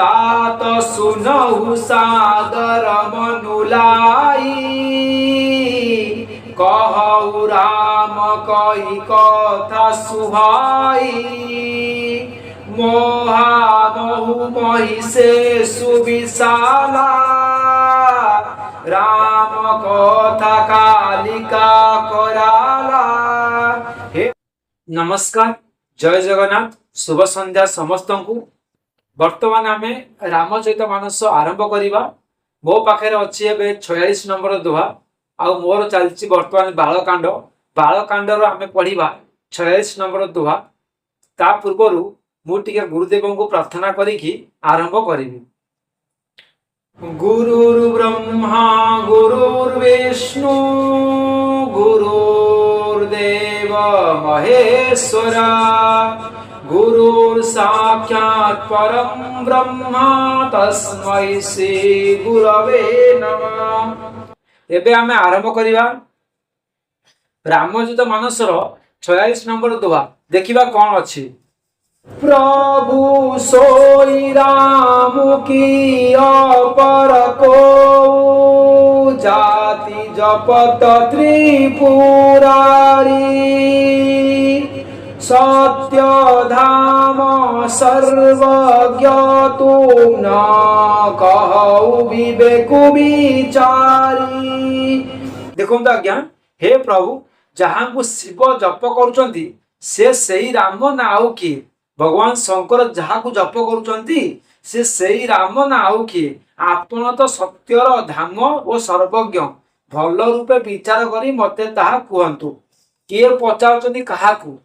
तात सुनहु सादर मनुलाई कहु राम कही कथा सुहाई मोहा मोहु मही से सुविशाला राम कथा कालिका कराला। हे नमस्कार, जय जगन्नाथ, शुभ संध्या समस्त को। वर्तमान आम रामचरित मानस आरंभ करवा। मो पाखे अच्छी ए 46 नंबर दोहा आउ मोर चलती बर्तमान बालकांड। बालकांडर आम पढ़ा 46 नंबर दोहा। ता पूर्वर मुझे गुरुदेव को प्रार्थना करी आरंभ करी। गुरुर्ब्रह्मा गुरुर्विष्णु गुरुर्देव महेश्वरा गुरुर साक्षात् परम ब्रह्मा तस्मै श्री गुरवे नमः। एबे आमे आरंभ करिवा रामचरित मानसर 46 नंबर दोहा। देखिबा कोन अछि। प्रभु सोई राम की अपर को जाति जपत त्रिपुरारी सत्य धाम सर्वज्ञ तुम न कहु विवेक विचारी। देखो आज्ञा, हे प्रभु, जहाँ को शिव जप करुचंती से सही राम ना आउ किए? भगवान शंकर जहाँ को जप करुचंती से सही राम ना आउ किए? आपण तो सत्यर धाम और सर्वज्ञ, भल रूपे विचार करी मते ताहा कहंतु। किए पचारुचंती काहाकू?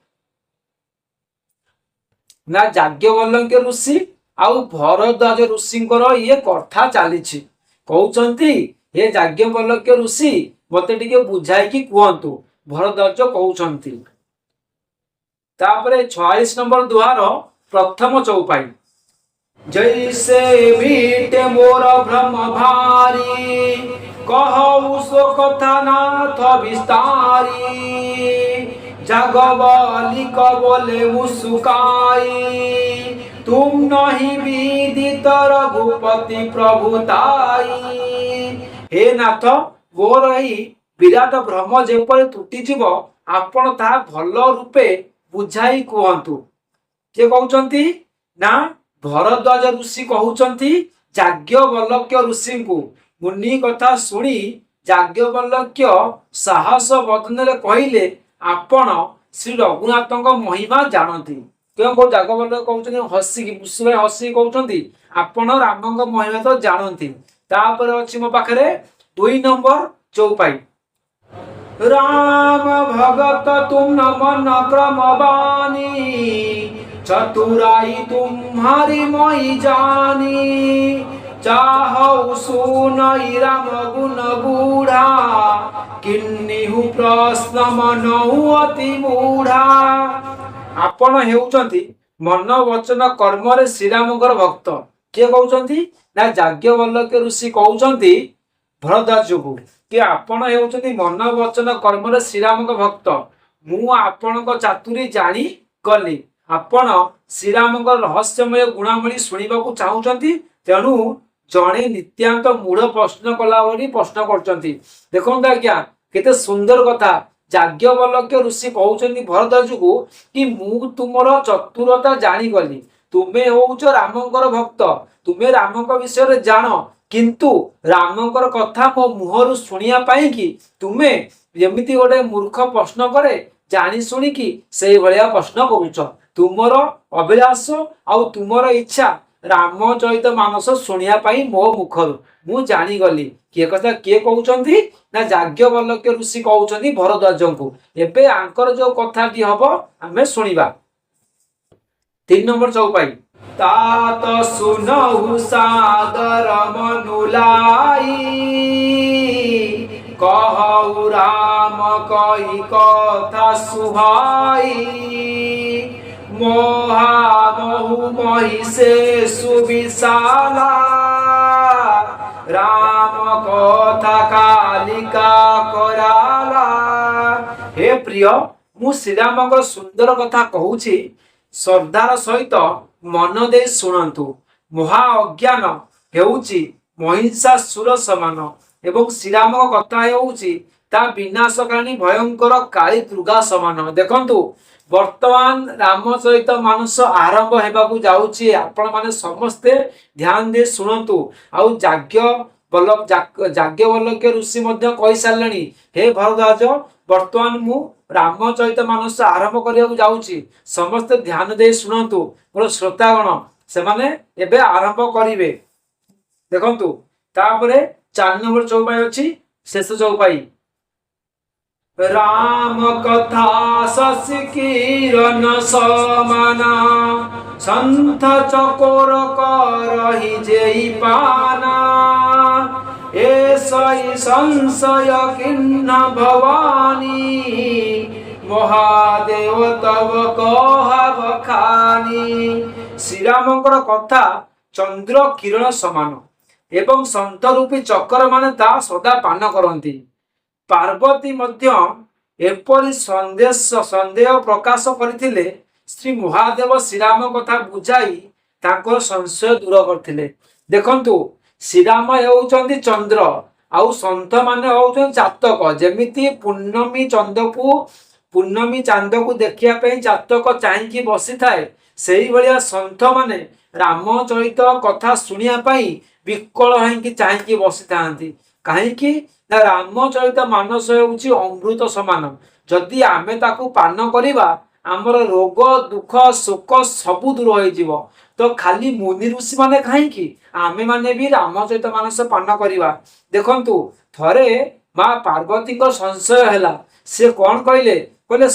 ना याज्ञवल्क्य ऋषि आउ भरद्वाज ऋषिंकर ये कथा चली कहउचंती। हे याज्ञवल्क्य ऋषि मते टिके बुझाई कि कहंतु। भरद्वाज कहउचंती। तापरे 46 नंबर दुआर प्रथम चौपाई। जैसे मीटे मोर भ्रम भारी कहु सो कथा नाथ विस्तारी जगवालिक बोले मुस्काई तुम नहीं विदित रघुपति प्रभुताई। हे नाथ, मोर एही विराट भ्रम जेपरि तुटी जीव आपण ता भल रूपे बुझाई कहंतु। के कहउचंती ना भरद्वाज ऋषि कहउचंती याज्ञवल्क्य ऋषि को। मुनि कथा सुनी याज्ञवल्क्य साहस बदन कहले आपण श्री रघुनाथ महिमा जानती। क्यों को याज्ञवल्क्य कहउचंती हसी मुसुवे हसी कहउचंती आपण राम महिमा तो जानती। तापर अछि मो पाखरे 2 नंबर चौपाई। राम भगत तुम न मन क्रम बानी चतुराई तुम्हारी मई जानी चाहु सुनई राम गुण बूढ़ा किन्निहु प्रश्न मनहु अति मूढ़ा। आपण हेउचंती मन वचन कर्म रे श्रीरामकर भक्त। के कहउचंती ना याज्ञवल्क्य ऋषि कहउचंती भरद्वाज को कि आपण हेउचंती मन वचन कर्म रे श्रीरामकर भक्त। मु आपणक चातुरी जानी गली। आपण श्रीरामकर रहस्यमय गुणावली शुणिबाकू चाहुचंती, तेणु जणे नित्यांत मूढ़ प्रश्न कला भली प्रश्न करचंती। देखो आज्ञा, केते सुंदर कथा। याज्ञवल्क्य ऋषि कहउचंती भरद्वाज को कि मु तुमर चतुरता जानी गली। तुमे होउच रामकर भक्त, तुमे रामक विषय जान, किंतु रामकर कथा मो मुहरु शुणिया पाई कि तुमे जेमिति गोटे मूर्ख प्रश्न करे जानी शुणी कि सेही भलिया प्रश्न करूछ। तुमर अभिलाष आउ तुमर इच्छा रामचरित मानस शुणिया पाई मो मुखरु मु जानी गली। किए कथा किए कहउचंती ना याज्ञवल्क्य ऋषि कहउचंती भरद्वाज को। एबे आंकर जो कथाटी हबो आमे शुणिबा। 3 नंबर चौपाई। तात सुनहु सादर मनुलाई कहु राम कही कथा सुहाई मोहा मोहु मही से सुविशाला राम कथा कालिका कराला। हे प्रिय, मु श्रीराम सुंदर कथा कहूची, श्रद्धार सहित मन दे शुणु। ମହା ଅଜ୍ଞାନ ହେଉଛି ମହିଷାସୁର ସମାନ ଏବଂ ଶ୍ରୀରାମଙ୍କ କଥା ହେଉଛି ତା ବିନାଶକାରୀ ଭୟଙ୍କର କାଳୀ ଦୁର୍ଗା ସମାନ। ଦେଖନ୍ତୁ ବର୍ତ୍ତମାନ ରାମ ସହିତ ମାନସ ଆରମ୍ଭ ହେବାକୁ ଯାଉଛି। ଆପଣ ମାନେ ସମସ୍ତେ ଧ୍ୟାନ ଦେଇ ଶୁଣନ୍ତୁ। ଆଉ ଯାଜ୍ଞବଲ୍କ୍ୟ ଋଷି ମଧ୍ୟ କହିସାରିଲେଣି, ହେ ଭରଦ୍ୱାଜ ବର୍ତ୍ତମାନ ମୁଁ ରାମ ଚରିତ ମାନସ ଆରମ୍ଭ କରିବାକୁ ଯାଉଛି। ସମସ୍ତେ ଧ୍ୟାନ ଦେଇ ଶୁଣନ୍ତୁ ମୋର ଶ୍ରୋତାଗଣ, ସେମାନେ ଏବେ ଆରମ୍ଭ କରିବେ। ଦେଖନ୍ତୁ ତାପରେ 4 ନମ୍ବର ଚଉପାଇ ଅଛି, ଶେଷ ଚଉପାଇ। राम कथा शशि किरण समाना संथ चकोर करहि जेई पाना ऐसई संशय किन्न भवानी महादेव तव कहा बखानी। श्रीरामଙ୍କର କଥା ଚନ୍ଦ୍ର କିରଣ ସମାନ ଏବଂ ସନ୍ଥ ରୂପୀ ଚକ୍ର ମାନେ ତା ସଦା ପାନ କରନ୍ତି। ପାର୍ବତୀ ମଧ୍ୟ ଏପରି ସନ୍ଦେହ ପ୍ରକାଶ କରିଥିଲେ। ଶ୍ରୀ ମହାଦେବ ଶ୍ରୀରାମ କଥା ବୁଝାଇ ତାଙ୍କର ସଂଶୟ ଦୂର କରିଥିଲେ। ଦେଖନ୍ତୁ ଶ୍ରୀରାମ ହେଉଛନ୍ତି ଚନ୍ଦ୍ର ଆଉ ସନ୍ଥ ମାନେ ହେଉଛନ୍ତି ଚାତକ। ଯେମିତି ପୂର୍ଣ୍ଣମୀ ଚାନ୍ଦକୁ ଦେଖିବା ପାଇଁ ଚାତକ ଚାହିଁକି ବସିଥାଏ, ସେଇଭଳିଆ ସନ୍ଥ ମାନେ ରାମଚରିତ କଥା ଶୁଣିବା ପାଇଁ ବିକଳ ହେଇକି ଚାହିଁକି ବସିଥାନ୍ତି। କାହିଁକି ନା ରାମଚରିତ ମାନସ ହେଉଛି ଅମୃତ ସମାନ। ଯଦି ଆମେ ତାକୁ ପାନ କରିବା ଆମର ରୋଗ ଦୁଃଖ ଶୋକ ସବୁ ଦୂର ହୋଇଯିବ। ତ ଖାଲି ମୁନି ଋଷି ମାନେ କାହିଁକି, ଆମେ ମାନେ ବି ରାମଚରିତ ମାନସ ପାନ କରିବା। ଦେଖନ୍ତୁ ଥରେ ମା ପାର୍ବତୀଙ୍କ ସଂଶୟ ହେଲା। ସେ କଣ କହିଲେ,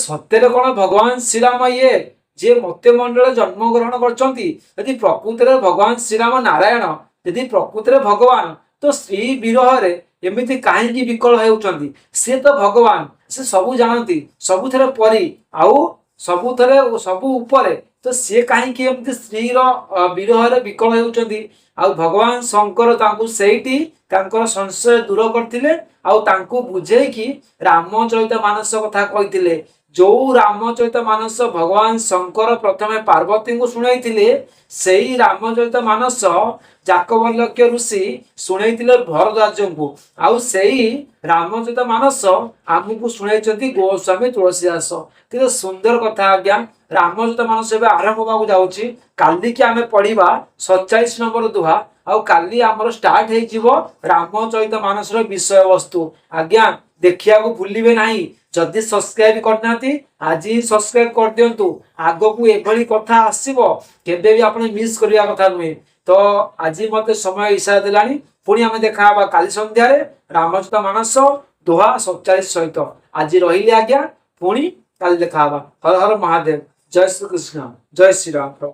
ସତ୍ୟରେ କଣ ଭଗବାନ ଶ୍ରୀରାମ ଇଏ ଯିଏ ମତ୍ୟ ମଣ୍ଡଳରେ ଜନ୍ମ ଗ୍ରହଣ କରିଛନ୍ତି? ଯଦି ପ୍ରକୃତରେ ଭଗବାନ ଶ୍ରୀରାମ ନାରାୟଣ, ଯଦି ପ୍ରକୃତରେ ଭଗବାନ, ତ ସ୍ତ୍ରୀ ବିରହରେ ଏମିତି କାହିଁକି ବିକଳ ହେଉଛନ୍ତି? ସେ ତ ଭଗବାନ, ସେ ସବୁ ଜାଣନ୍ତି, ସବୁଥିରେ ପରି ଆଉ ସବୁଥିରେ ସବୁ ଉପରେ, ତ ସିଏ କାହିଁକି ଏମିତି ସ୍ତ୍ରୀର ବିରହରେ ବିକଳ ହେଉଛନ୍ତି? ଆଉ ଭଗବାନ ଶଙ୍କର ତାଙ୍କୁ ସେଇଠି ତାଙ୍କର ସଂଶୟ ଦୂର କରିଥିଲେ ଆଉ ତାଙ୍କୁ ବୁଝେଇକି ରାମଚରିତ ମାନସ କଥା କହିଥିଲେ। ଯୋଉ ରାମଚରିତ ମାନସ ଭଗବାନ ଶଙ୍କର ପ୍ରଥମେ ପାର୍ବତୀଙ୍କୁ ଶୁଣେଇଥିଲେ, ସେଇ ରାମଚରିତ ମାନସ ଯାଜ୍ଞବଲ୍କ୍ୟ ଋଷି ଶୁଣେଇଥିଲେ ଭରଦ୍ୱାଜଙ୍କୁ। ଆଉ ସେଇ ରାମଚରିତ ମାନସ ଆମକୁ ଶୁଣେଇଛନ୍ତି ଗୋସ୍ୱାମୀ ତୁଳସୀଦାସ। କେତେ ସୁନ୍ଦର କଥା ଆଜ୍ଞା। ରାମଚରିତ ମାନସ ଏବେ ଆରମ୍ଭ ହେବାକୁ ଯାଉଛି। କାଲିକି ଆମେ ପଢିବା 47 ନମ୍ବର ଦୋହା। ଆଉ କାଲି ଆମର ଷ୍ଟାର୍ଟ ହେଇଯିବ ରାମଚରିତ ମାନସର ବିଷୟବସ୍ତୁ। ଆଜ୍ଞା ଦେଖିବାକୁ ଭୁଲିବେ ନାହିଁ। ଯଦି ସବସ୍କ୍ରାଇବ କରିନାହାନ୍ତି ଆଜି ସବସ୍କ୍ରାଇବ କରିଦିଅନ୍ତୁ। ଆଗକୁ ଏଭଳି କଥା ଆସିବ, କେବେ ବି ଆପଣ ମିସ୍ କରିବା କଥା ନୁହେଁ। ତ ଆଜି ମତେ ସମୟ ଇଶାରା ଦେଲାଣି। ପୁଣି ଆମେ ଦେଖା ହବା କାଲି ସନ୍ଧ୍ୟାରେ ରାମଚରିତ ମାନସ ଦୋହା 47 ସହିତ। ଆଜି ରହିଲି ଆଜ୍ଞା, ପୁଣି କାଲି ଦେଖା ହବା। ହର ହର ମହାଦେବ। ଜୟ ଶ୍ରୀକୃଷ୍ଣ, ଜୟ ଶ୍ରୀରାମ।